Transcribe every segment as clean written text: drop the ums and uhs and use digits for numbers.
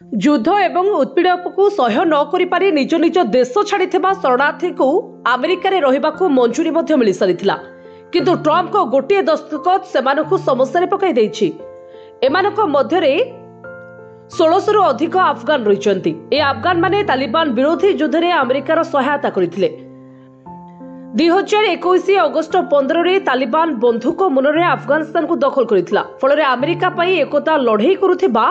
युद्ध एवं उत्पीड़क को सह्य न करि पारि निज निज देश छाड़ी शरणार्थी को अमेरिका रे रहिबाकु मंजूरी मध्य मिल सारिथिला। किंतु ट्रम्प को गोटे दस्तखत सेमानकु समस्या पकाई देछि। एमानक मध्य 1600 रु अधिक अफगान रहिचंती। ए अफगान माने तालिबान विरोधी युद्ध रे अमेरिकार सहायता करथिले। 2021 अगस्ट 15 रे तालिबान बंधुक मुନରେ अफगानिस्तान को दखल करथिला। फल अमेरिका पई एकता लड़ाई करुथिबा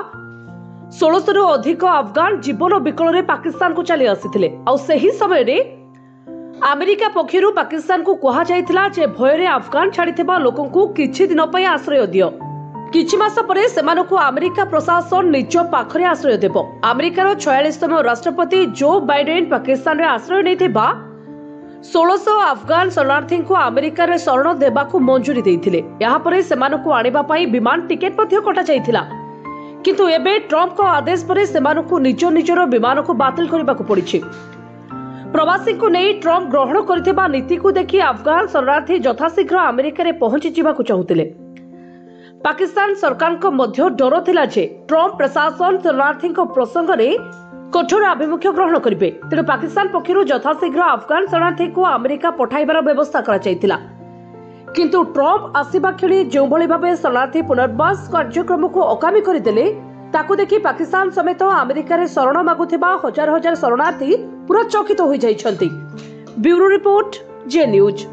1600 रु अधिक अफगान जीवन विकल रे पाकिस्तान को चली आसीथिले। आ सही समय रे अमेरिका पक्षरु पाकिस्तान को कहा जायतिला जे भय रे अफगान छाड़ीथिबा लोकन को किछि दिन पई आश्रय दियो। किछि मास परे सेमानकु अमेरिका प्रशासन निज पाखरे आश्रय देबो। अमेरिकार 46तम राष्ट्रपति जो बाइडेन पाकिस्तान रे आश्रय नैथिबा 1600 अफगान शरणार्थी को अमेरिका रे शरण देबाकु मंजूरी देइथिले। यहाँ परे सेमानकु आनिबा पई विमान टिकेट मध्ये कटा जायतिला। किंतु एबे ट्रम्प को आदेश परे सेमानकु निज निजर विमान को बातिल करबाकु पड़िछि। प्रवासी को नहीं ट्रम्प ग्रहण करथिबा नीति को देखि अफगान शरणार्थी यथाशीघ्र अमेरिका रे पहुंची जिबाकु चाहुतिले। पाकिस्तान सरकार को मध्य डर थिला जे ट्रम्प प्रशासन शरणार्थी प्रसंग रे कठोर आभिमुख्य ग्रहण करिवे। तेणु पाकिस्तान पक्षरु यथाशीघ्र अफगान शरणार्थी को अमेरिका पठाइबार व्यवस्था करा जायतिला। किंतु ट्रम्प आसिबा खेली जो भली भाबे शरणार्थी पुनर्वास कार्यक्रम को अकामी करदेले ताकू देखि पाकिस्तान समेत अमेरिका रे शरण मागुथिबा हजार हजार शरणार्थी पूरा चकित होई जाइछंती। ब्यूरो रिपोर्ट जे न्यूज।